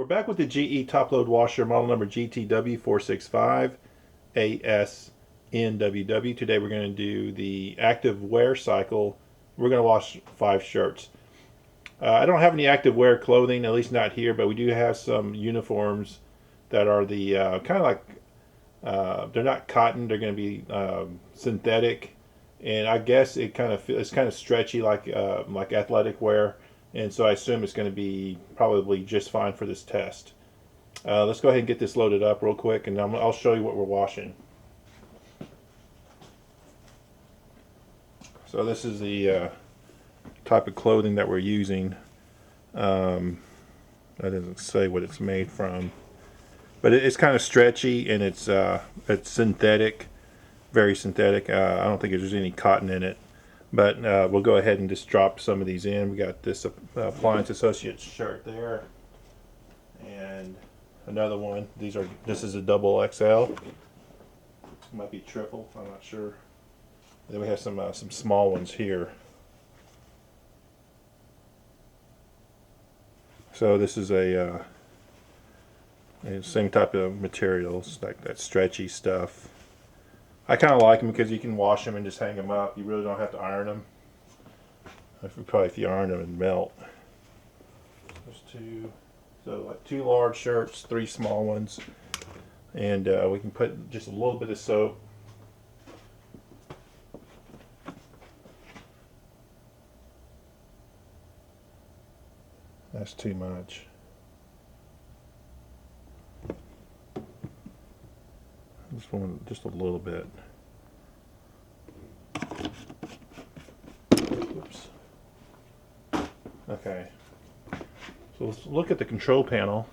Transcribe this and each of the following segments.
We're back with the GE top load washer, model number GTW465ASNWW. Today we're going to do the active wear cycle. We're going to wash 5 shirts. I don't have any active wear clothing, at least not here, but we do have some uniforms that are the kind of like, they're not cotton, they're going to be synthetic. And I guess it's kind of stretchy like athletic wear. And so I assume it's going to be probably just fine for this test. Let's go ahead and get this loaded up real quick, and I'll show you what we're washing. So this is the type of clothing that we're using. That doesn't say what it's made from, but it's kind of stretchy, and it's synthetic, very synthetic. I don't think there's any cotton in it. But we'll go ahead and just drop some of these in. We got this Appliance Associates shirt there, and another one. This is a double XL. Might be triple. I'm not sure. And then we have some small ones here. So this is a same type of materials, like that stretchy stuff. I kind of like them because you can wash them and just hang them up. You really don't have to iron them. Probably if you iron them, it'd melt. There's two, so like 2 large shirts, 3 small ones, and we can put just a little bit of soap. That's too much. This one, just a little bit. Oops. Okay. So let's look at the control panel.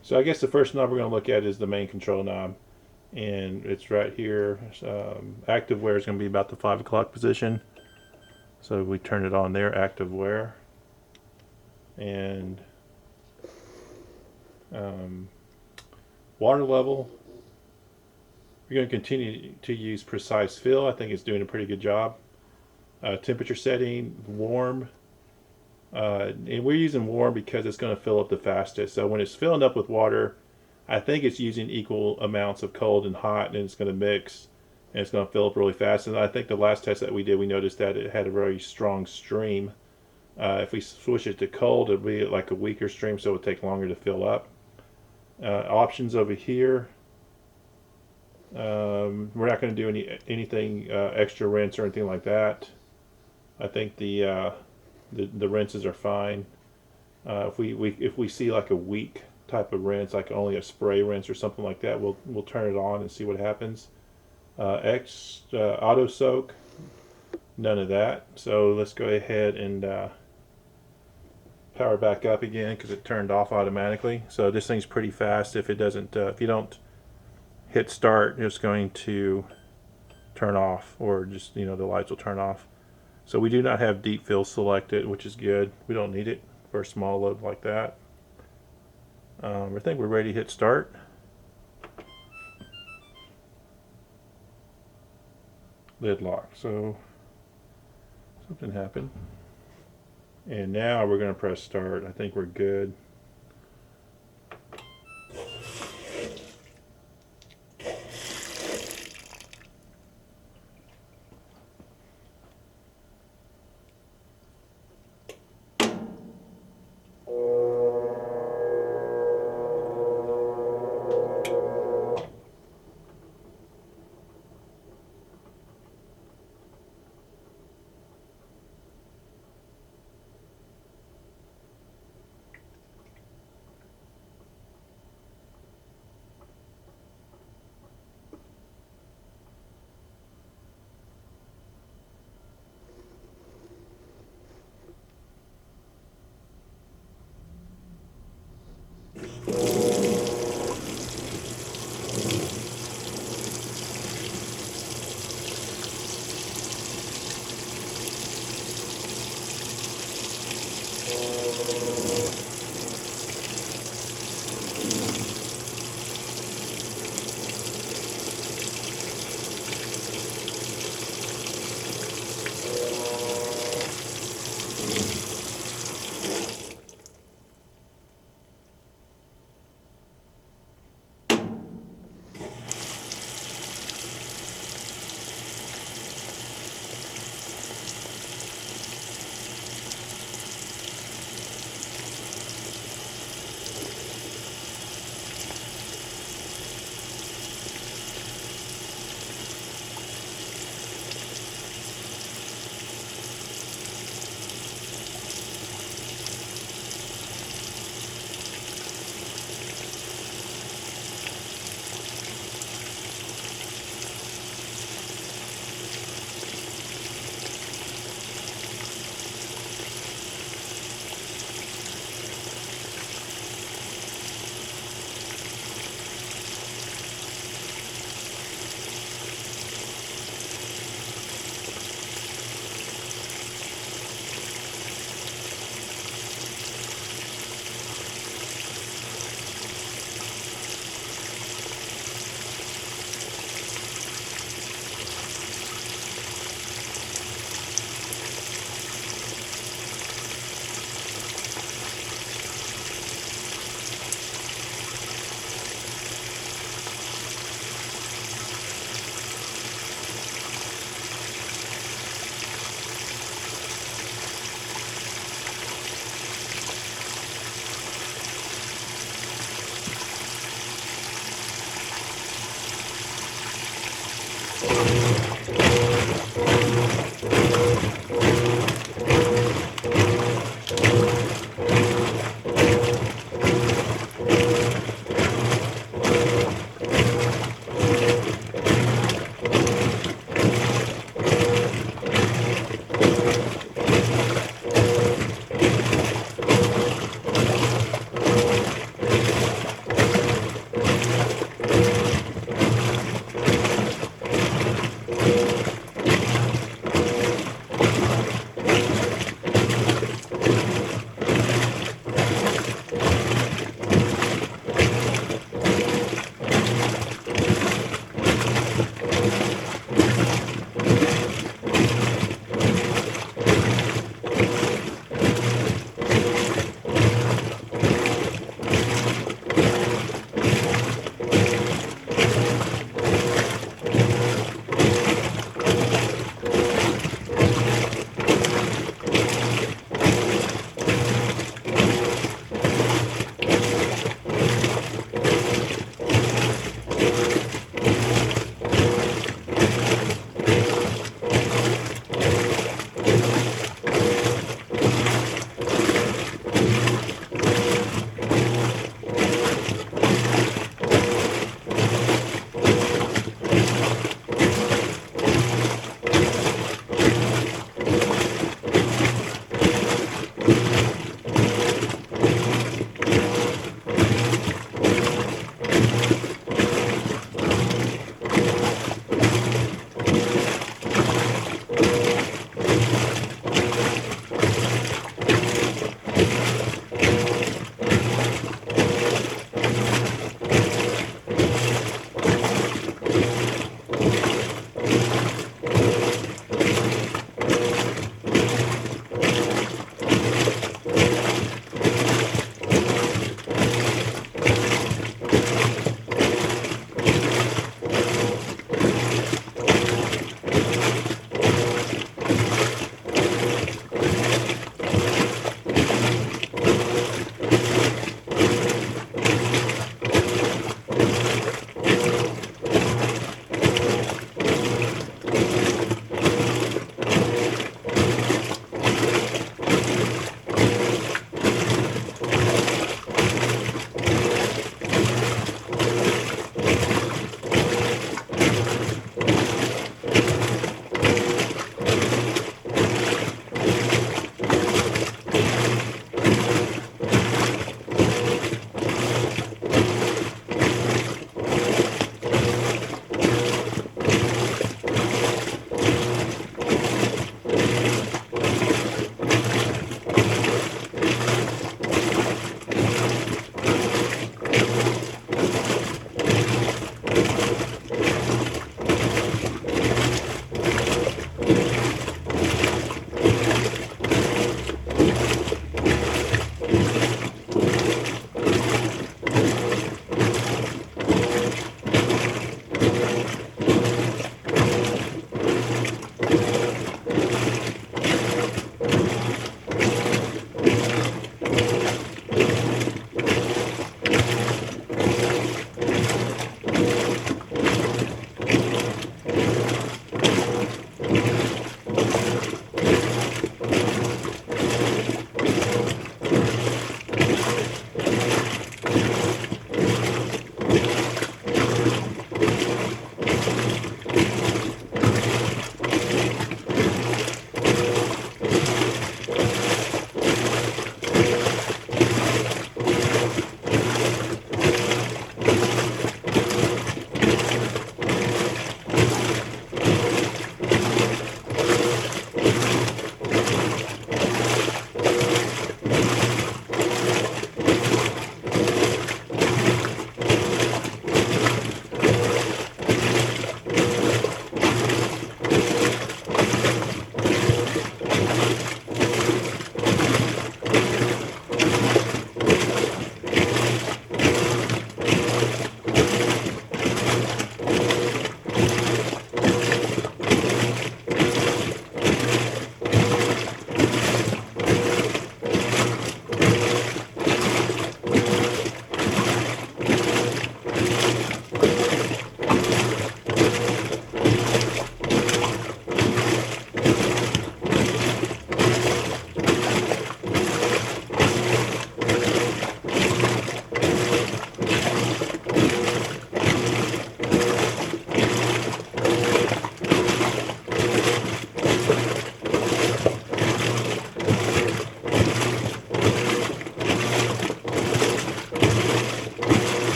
So I guess the first knob we're going to look at is the main control knob. And it's right here. Active wear is going to be about the 5 o'clock position. So we turn it on there, active wear. And water level, we're going to continue to use precise fill. I think it's doing a pretty good job. Temperature setting, warm. And we're using warm because it's going to fill up the fastest. So when it's filling up with water, I think it's using equal amounts of cold and hot, and it's going to mix, and it's going to fill up really fast. And I think the last test that we did, we noticed that it had a very strong stream. If we switch it to cold, it'll be like a weaker stream, so it'll take longer to fill up. Options over here. We're not going to do anything extra rinse or anything like that. I think the rinses are fine. If we see like a weak type of rinse, like only a spray rinse or something like that, we'll turn it on and see what happens. Auto soak, none of that. So let's go ahead and power back up again because it turned off automatically. So this thing's pretty fast. If it doesn't, if you don't hit start, it's going to turn off, or just, the lights will turn off. So we do not have deep fill selected, which is good. We don't need it for a small load like that. I think we're ready to hit start. Lid lock. So something happened. And now we're going to press start. I think we're good.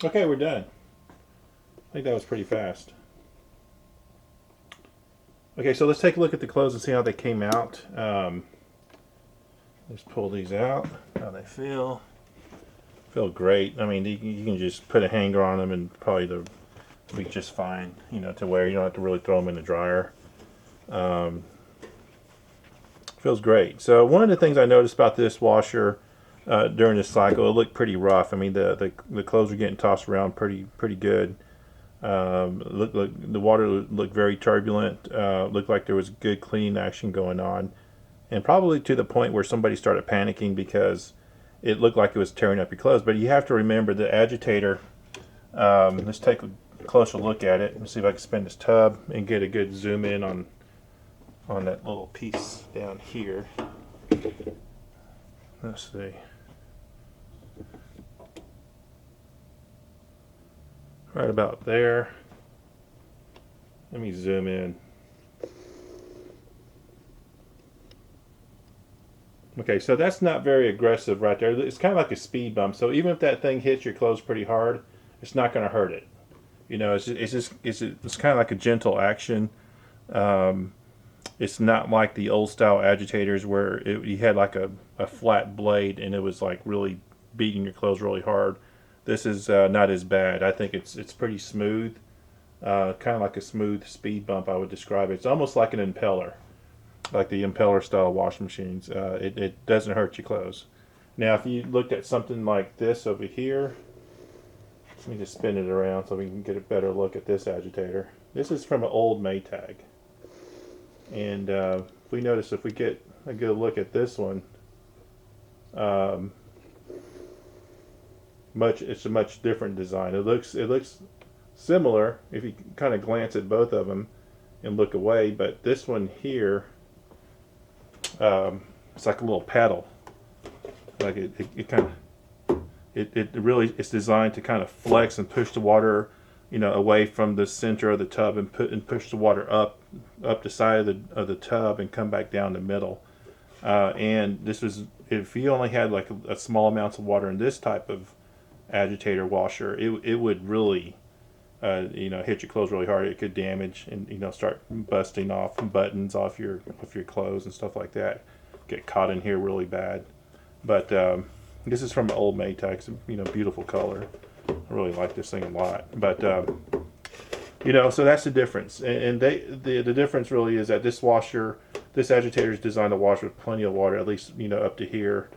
Okay, we're done. I think that was pretty fast. Okay, so let's take a look at the clothes and see how they came out. Let's pull these out. How they feel. Feel great. I mean, you can just put a hanger on them and probably they'll be just fine, you know, to wear. You don't have to really throw them in the dryer. Feels great. So one of the things I noticed about this washer during this cycle, it looked pretty rough. I mean, the clothes were getting tossed around pretty good. The water looked very turbulent. Looked like there was good cleaning action going on, and probably to the point where somebody started panicking because it looked like it was tearing up your clothes. But you have to remember the agitator. Let's take a closer look at it. Let's see if I can spin this tub and get a good zoom in on that little piece down here. Let's see. Right about there. Let me zoom in. Okay, so that's not very aggressive right there. It's kind of like a speed bump. So even if that thing hits your clothes pretty hard, it's not going to hurt it. You know, it's kind of like a gentle action. It's not like the old style agitators where you had like a flat blade and it was like really beating your clothes really hard. This is not as bad. I think it's pretty smooth, kind of like a smooth speed bump. I would describe it. It's almost like an impeller, like the impeller style washing machines. It doesn't hurt your clothes. Now, if you looked at something like this over here, let me just spin it around so we can get a better look at this agitator. This is from an old Maytag, and we notice if we get a good look at this one. It's a much different design. It looks similar if you kind of glance at both of them and look away, but this one here, it's like a little paddle. Like it really it's designed to kind of flex and push the water, you know, away from the center of the tub and push the water up the side of the tub and come back down the middle. And this was, if you only had like a small amounts of water in this type of agitator washer, it would really you know, hit your clothes really hard. It could damage and, you know, start busting off buttons off your clothes and stuff like that. Get caught in here really bad. But this is from an old Maytag. It's a, you know, beautiful color. I really like this thing a lot. But you know, so that's the difference. And the difference really is that this agitator is designed to wash with plenty of water, at least, you know, up to here,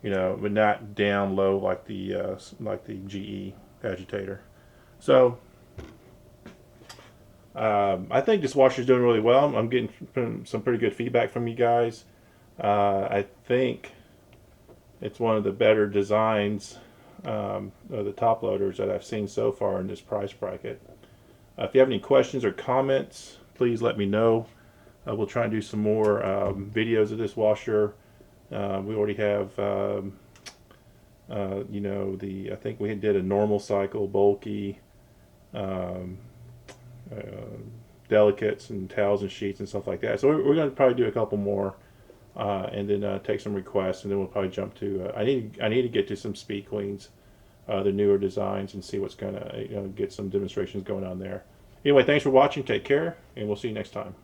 you know, but not down low like the GE agitator. So I think this washer is doing really well. I'm getting some pretty good feedback from you guys. I think it's one of the better designs of the top loaders that I've seen so far in this price bracket. If you have any questions or comments, please let me know. We'll try and do some more videos of this washer. We already have, you know, I think we did a normal cycle, bulky, delicates and towels and sheets and stuff like that. So we're going to probably do a couple more, and then take some requests, and then we'll probably jump to. I need to get to some speed queens, the newer designs, and see what's going to, you know, get some demonstrations going on there. Anyway, thanks for watching. Take care, and we'll see you next time.